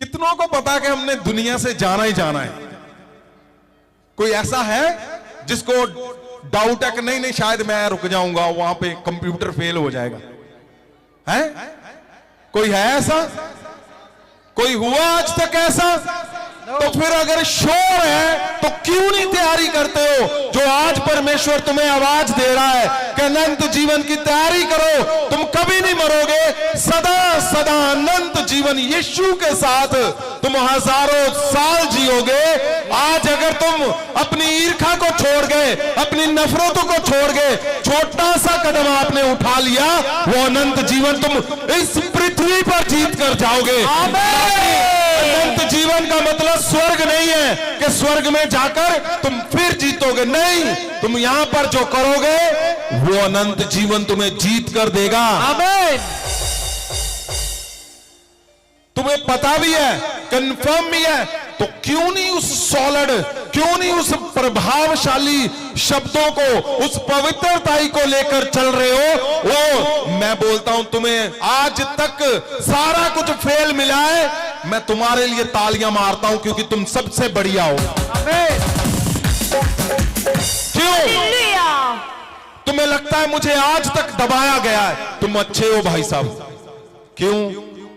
कितनों को पता कि हमने दुनिया से जाना ही जाना है? कोई ऐसा है जिसको डाउट है कि नहीं नहीं शायद मैं रुक जाऊंगा, वहां पे कंप्यूटर फेल हो जाएगा? है कोई है ऐसा? कोई हुआ आज तक ऐसा? तो फिर अगर श्योर है तो क्यों नहीं तैयारी करते हो? जो आज परमेश्वर तुम्हें आवाज दे रहा है कि अनंत जीवन की तैयारी करो, तुम कभी नहीं मरोगे, सदा सदा अनंत जीवन यीशु के साथ तुम हजारों साल जियोगे। आज अगर तुम अपनी ईर्खा को छोड़ गए, अपनी नफरतों को छोड़ गए, छोटा सा कदम आपने उठा लिया, वो अनंत जीवन तुम इस पृथ्वी पर जीत कर जाओगे। अनंत जीवन का मतलब स्वर्ग नहीं है कि स्वर्ग में जाकर तुम फिर जीतोगे, नहीं, तुम यहां पर जो करोगे वो अनंत जीवन तुम्हें जीत कर देगा। आमीन। तुम्हें पता भी है, कंफर्म भी है, तो क्यों नहीं उस सॉलिड, क्यों नहीं उस प्रभावशाली शब्दों को, उस पवित्रताई को लेकर चल रहे हो? वो मैं बोलता हूं तुम्हें आज तक सारा कुछ फेल मिला है, मैं तुम्हारे लिए तालियां मारता हूं क्योंकि तुम सबसे बढ़िया हो। क्यों तुम्हें लगता है मुझे आज तक दबाया गया है? तुम अच्छे हो भाई साहब। क्यों?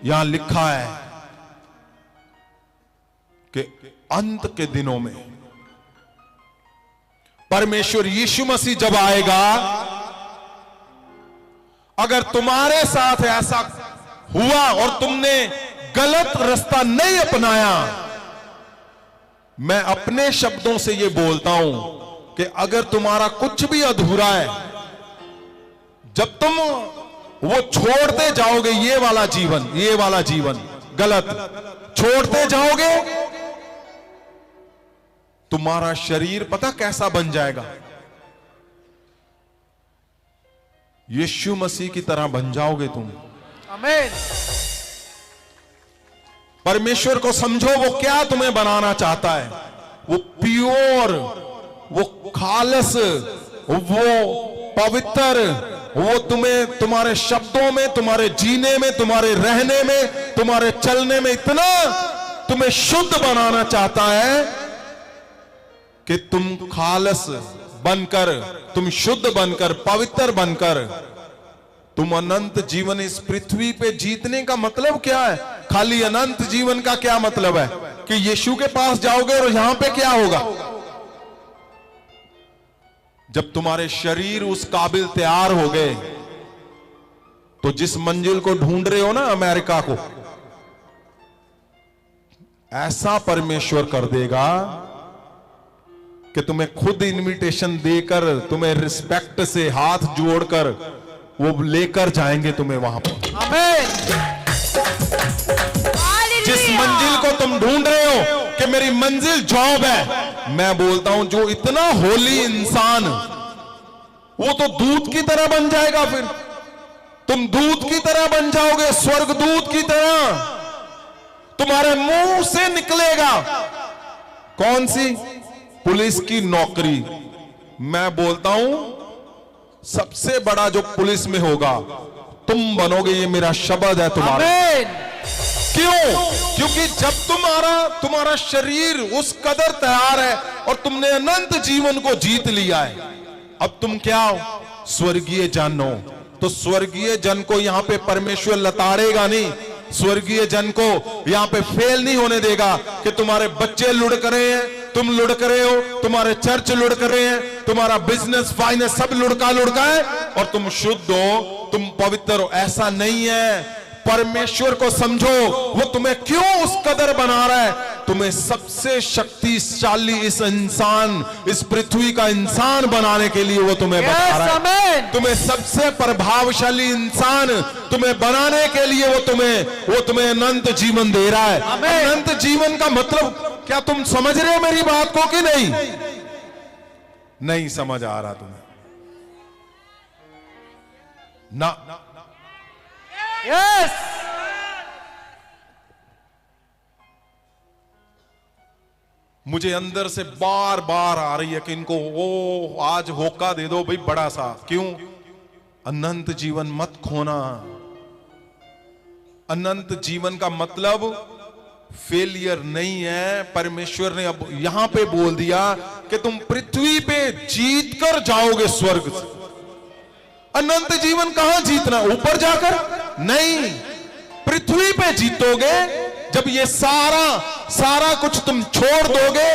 यहां लिखा है कि अंत के दिनों में परमेश्वर यीशु मसीह जब आएगा, अगर तुम्हारे साथ ऐसा हुआ और तुमने गलत रास्ता नहीं अपनाया, मैं अपने शब्दों से यह बोलता हूं कि अगर तुम्हारा कुछ भी अधूरा है, जब तुम वो छोड़ते जाओगे, ये वाला जीवन गलत छोड़ते जाओगे, तुम्हारा शरीर पता कैसा बन जाएगा? यीशु मसीह की तरह बन जाओगे तुम। आमीन। परमेश्वर को समझो, वो क्या तुम्हें बनाना चाहता है। वो प्योर, वो खालस, वो पवित्र, वो तुम्हें तुम्हारे शब्दों में, तुम्हारे जीने में, तुम्हारे रहने में, तुम्हारे चलने में इतना तुम्हें शुद्ध बनाना चाहता है कि तुम खालस बनकर, तुम शुद्ध बनकर, पवित्र बनकर, तुम अनंत जीवन इस पृथ्वी पे जीतने का मतलब क्या है? खाली अनंत जीवन का क्या मतलब है कि यीशु के पास जाओगे और यहां पे क्या होगा? जब तुम्हारे शरीर उस काबिल तैयार हो गए, तो जिस मंजिल को ढूंढ रहे हो ना, अमेरिका को, ऐसा परमेश्वर कर देगा कि तुम्हें खुद इनविटेशन देकर, तुम्हें रिस्पेक्ट से हाथ जोड़कर वो लेकर जाएंगे तुम्हें वहां पर। आमीन। जिस मंजिल को तुम ढूंढ रहे हो कि मेरी मंजिल जॉब है, मैं बोलता हूं जो इतना होली इंसान, वो तो दूत की तरह बन जाएगा। फिर तुम दूत की तरह बन जाओगे, स्वर्गदूत की तरह। तुम्हारे मुंह से निकलेगा कौन सी? पुलिस की नौकरी। मैं बोलता हूं सबसे बड़ा जो पुलिस में होगा तुम बनोगे, ये मेरा शब्द है तुम्हारा। क्यों? क्योंकि जब तुम्हारा शरीर उस कदर तैयार है और तुमने अनंत जीवन को जीत लिया है, अब तुम क्या हो? स्वर्गीय जन हो। तो स्वर्गीय जन को यहां पे परमेश्वर लताड़ेगा नहीं, स्वर्गीय जन को यहां पे फेल नहीं होने देगा कि तुम्हारे बच्चे लुढ़क रहे हैं, तुम लुढ़क रहे हो, तुम्हारे चर्च लुढ़क रहे हैं, तुम्हारा बिजनेस फाइनेंस सब लुढ़का है और तुम शुद्ध हो, तुम पवित्र हो। ऐसा नहीं है। परमेश्वर को समझो, वो तुम्हें क्यों उस कदर बना रहा है? तुम्हें सबसे शक्तिशाली इस इंसान, इस पृथ्वी का इंसान बनाने के लिए वो तुम्हें बना रहा है। तुम्हें सबसे प्रभावशाली इंसान तुम्हें बनाने के लिए वो तुम्हें अनंत जीवन दे रहा है। अनंत जीवन का मतलब क्या तुम समझ रहे हो मेरी बात को कि नहीं? नहीं समझ आ रहा तुम्हें ना? यस। मुझे अंदर से बार बार आ रही है कि इनको वो आज होका दे दो भाई बड़ा सा। क्यों? अनंत जीवन मत खोना। अनंत जीवन का मतलब फेलियर नहीं है। परमेश्वर ने अब यहां पे बोल दिया कि तुम पृथ्वी पे जीत कर जाओगे स्वर्ग से। अनंत जीवन कहां जीतना, ऊपर जाकर नहीं, पृथ्वी पे जीतोगे। जब ये सारा कुछ तुम छोड़ दोगे,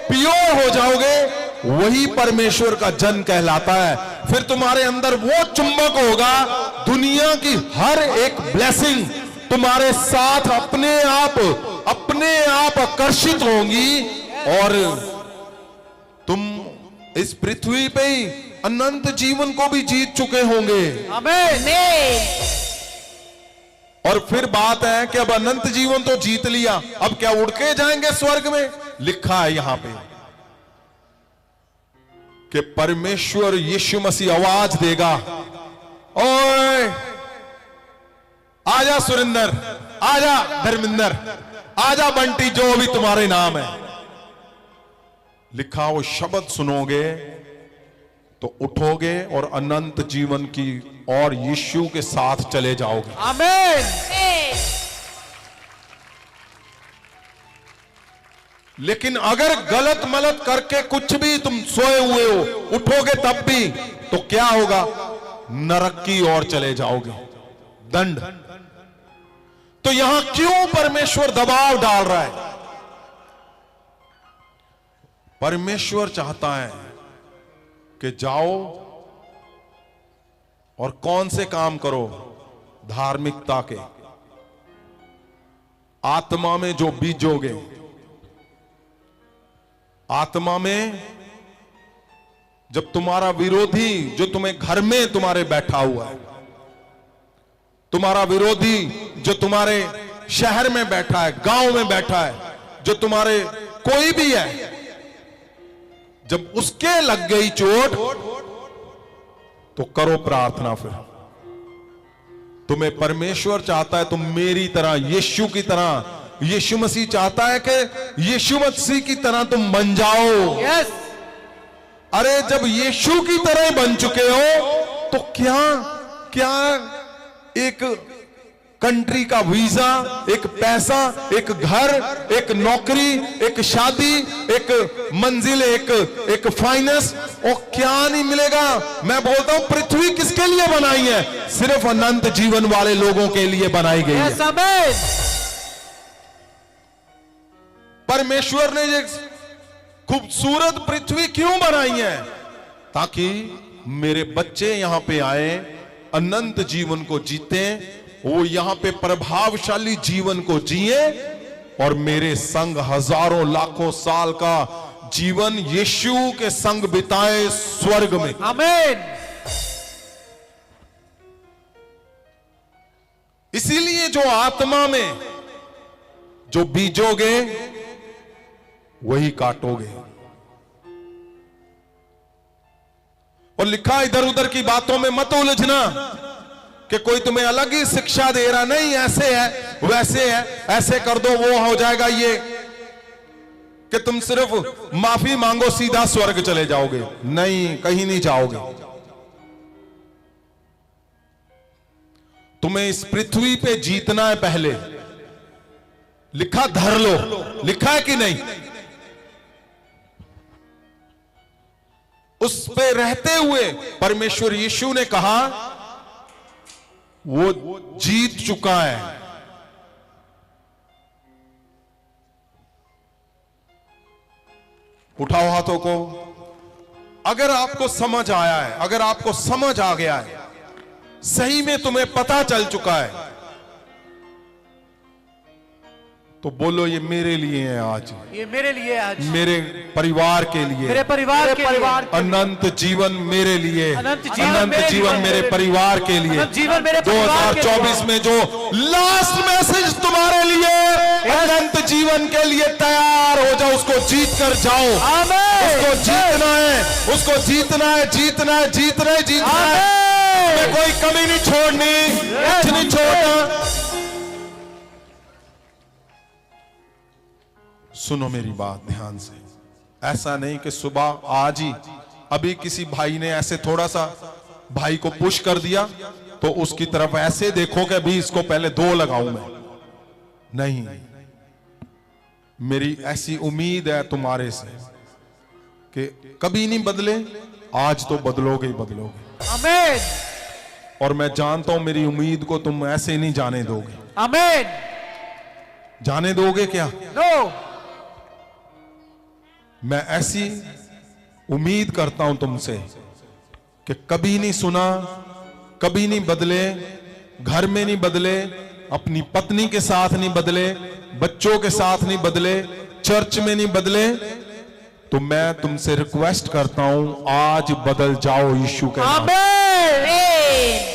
प्योर हो जाओगे, वही परमेश्वर का जन कहलाता है। फिर तुम्हारे अंदर वो चुंबक होगा, दुनिया की हर एक ब्लेसिंग तुम्हारे साथ अपने आप आकर्षित होंगी और तुम इस पृथ्वी पे ही अनंत जीवन को भी जीत चुके होंगे। आमीन। और फिर बात है कि अब अनंत जीवन तो जीत लिया, अब क्या उड़ के जाएंगे स्वर्ग में? लिखा है यहां पे कि परमेश्वर यीशु मसीह आवाज देगा, ओए आजा सुरेंद्र, आजा धर्मिंदर, आजा बंटी, जो भी तुम्हारे नाम है। लिखा वो शब्द सुनोगे तो उठोगे और अनंत जीवन की और यीशु के साथ चले जाओगे। आमीन। लेकिन अगर गलत मलत करके कुछ भी तुम सोए हुए हो, उठोगे तब भी तो क्या होगा? नरक की ओर चले जाओगे, दंड। तो यहां क्यों परमेश्वर दबाव डाल रहा है? परमेश्वर चाहता है कि जाओ और कौन से काम करो? धार्मिकता के। आत्मा में जो बीजोगे, आत्मा में जब तुम्हारा विरोधी जो तुम्हें घर में तुम्हारे बैठा हुआ है, तुम्हारा विरोधी जो तुम्हारे शहर में बैठा है, गांव में बैठा है, जो तुम्हारे कोई भी है, जब उसके लग गई चोट तो करो प्रार्थना। फिर तुम्हें परमेश्वर चाहता है तुम मेरी तरह, यीशु की तरह, यीशु मसीह चाहता है कि यीशु मसीह की तरह तुम बन जाओ। यस। अरे जब यीशु की तरह बन चुके हो तो क्या एक कंट्री का वीजा, एक पैसा, एक घर, एक नौकरी, एक शादी, एक मंजिल, एक फाइनेंस, और क्या नहीं मिलेगा? मैं बोलता हूं पृथ्वी किसके लिए बनाई है? सिर्फ अनंत जीवन वाले लोगों के लिए बनाई गई है। परमेश्वर ने ये खूबसूरत पृथ्वी क्यों बनाई है? ताकि मेरे बच्चे यहां पे आए, अनंत जीवन को जीते, वो यहां पे प्रभावशाली जीवन को जिए और मेरे संग हजारों लाखों साल का जीवन यीशु के संग बिताए स्वर्ग में। आमीन। इसीलिए जो आत्मा में जो बीजोगे वही काटोगे। और लिखा इधर उधर की बातों में मत उलझना कि कोई तुम्हें अलग ही शिक्षा दे रहा, नहीं ऐसे है वैसे है, ऐसे कर दो वो हो जाएगा, ये कि तुम सिर्फ माफी मांगो सीधा स्वर्ग चले जाओगे। नहीं, कहीं नहीं जाओगे। तुम्हें इस पृथ्वी पे जीतना है पहले। लिखा धर लो, लिखा है कि नहीं? उस पे रहते हुए परमेश्वर यीशु ने कहा वो जीत चुका है। उठाओ हाथों को। अगर आपको समझ आया है, अगर आपको समझ आ गया है, सही में तुम्हें पता चल चुका है, तो बोलो ये मेरे लिए है आज, ये मेरे लिए आज, मेरे परिवार के लिए, मेरे परिवार के लिए, अनंत जीवन मेरे लिए, अनंत जीवन मेरे परिवार के लिए, 2024 में जो लास्ट मैसेज तुम्हारे लिए, अनंत जीवन के लिए तैयार हो जाओ, उसको जीत कर जाओ। उसको जीतना है, उसको जीतना है, जीतना है, जीतना है, जीतना है। कोई कमी नहीं छोड़नी, कुछ नहीं छोड़ना। सुनो मेरी बात ध्यान से। ऐसा नहीं कि सुबह आज ही अभी किसी भाई ने ऐसे थोड़ा सा भाई को पुश कर दिया तो उसकी तरफ ऐसे देखो कि अभी इसको पहले 2 लगाऊं मैं। नहीं, मेरी ऐसी उम्मीद है तुम्हारे से कि कभी नहीं बदले, आज तो बदलोगे ही बदलोगे। आमीन। और मैं जानता हूं मेरी उम्मीद को तुम ऐसे नहीं जाने दोगे। आमीन। जाने दोगे क्या? नो। मैं ऐसी उम्मीद करता हूं तुमसे कि कभी नहीं सुना, कभी नहीं बदले, घर में नहीं बदले, अपनी पत्नी के साथ नहीं बदले, बच्चों के साथ नहीं बदले, चर्च में नहीं बदले, तो मैं तुमसे रिक्वेस्ट करता हूं आज बदल जाओ यीशु के नाम। आमीन।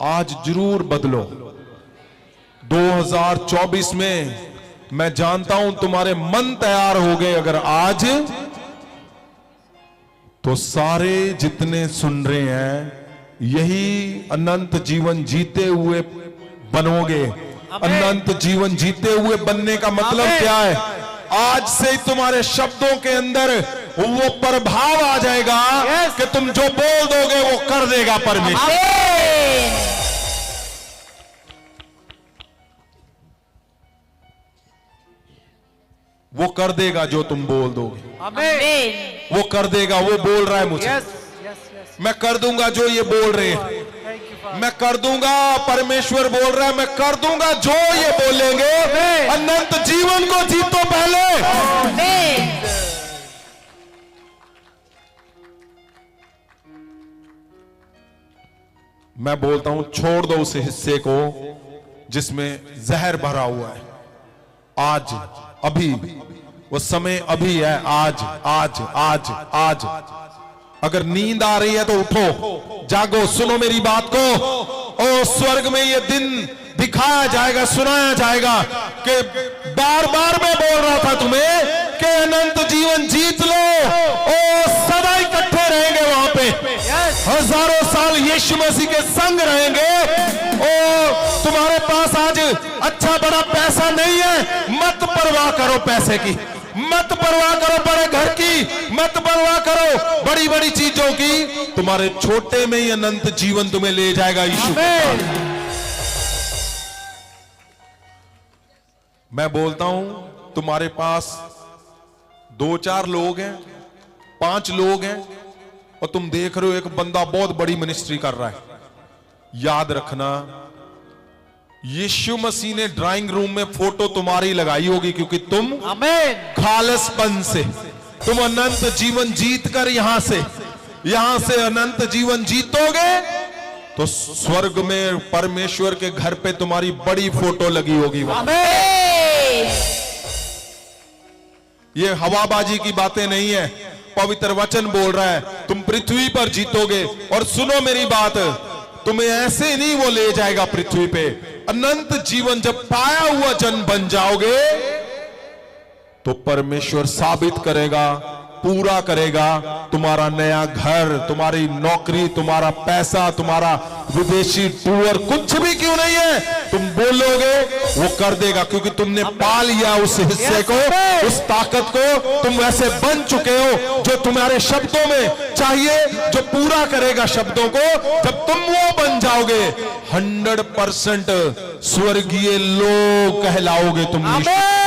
आज जरूर बदलो। 2024 में मैं जानता हूं तुम्हारे मन तैयार हो गए अगर आज, तो सारे जितने सुन रहे हैं यही अनंत जीवन जीते हुए बनोगे। अनंत जीवन जीते हुए बनने का मतलब आमीन। क्या है? आज से ही तुम्हारे शब्दों के अंदर वो प्रभाव आ जाएगा Yes. कि तुम जो बोल दोगे वो कर देगा परमेश्वर। आमीन। वो कर देगा जो तुम बोल दोगे, आमीन। वो कर देगा। वो बोल रहा है मुझे, यस यस यस। मैं कर दूंगा जो ये बोल रहे हैं, थैंक यू फादर। मैं कर दूंगा। परमेश्वर बोल रहा है मैं कर दूंगा जो ये बोलेंगे। आमीन। अनंत जीवन को जीतो पहले। आमीन। मैं बोलता हूं छोड़ दो उस हिस्से को जिसमें जहर भरा हुआ है। आज अभी वो समय अभी है। आज आज आज आज अगर नींद आ रही है तो उठो, जागो, सुनो मेरी बात को। ओ स्वर्ग में ये दिन दिखाया जाएगा, सुनाया जाएगा कि बार बार मैं बोल रहा था तुम्हें कि अनंत जीवन जीत लो। ओ सदा इकट्ठे रहेंगे वहां पे, यस। हजारों साल यीशु मसीह के संग रहेंगे। ओ तुम्हारे पास आज अच्छा बड़ा पैसा नहीं है, मत परवाह करो पैसे की, मत परवाह करो बड़े घर की, मत परवाह करो बड़ी बड़ी चीजों की। तुम्हारे छोटे में ही अनंत जीवन तुम्हें ले जाएगा यीशु। आमीन। मैं बोलता हूं तुम्हारे पास 2-4 लोग हैं, 5 लोग हैं, और तुम देख रहे हो एक बंदा बहुत बड़ी मिनिस्ट्री कर रहा है। याद रखना यीशु मसीह ने ड्राइंग रूम में फोटो तुम्हारी लगाई होगी क्योंकि तुम आमीन। खालसपन से, तुम अनंत जीवन जीत कर यहां से अनंत जीवन जीतोगे तो स्वर्ग में परमेश्वर के घर पे तुम्हारी बड़ी फोटो लगी होगी वहां। आमीन। ये हवाबाजी की बातें नहीं है, पवित्र वचन बोल रहा है तुम पृथ्वी पर जीतोगे। और सुनो मेरी बात, तुम्हें ऐसे नहीं वो ले जाएगा पृथ्वी पे। अनंत जीवन जब पाया हुआ जन बन जाओगे तो परमेश्वर साबित करेगा, पूरा करेगा। तुम्हारा नया घर, तुम्हारी नौकरी, तुम्हारा पैसा, तुम्हारा विदेशी टूर, कुछ भी क्यों नहीं है, तुम बोलोगे वो कर देगा क्योंकि तुमने पा लिया उस हिस्से को, उस ताकत को। तुम वैसे बन चुके हो जो तुम्हारे शब्दों में चाहिए, जो पूरा करेगा शब्दों को। जब तुम वो बन जाओगे 100% स्वर्गीय लोग कहलाओगे तुम। आमीन।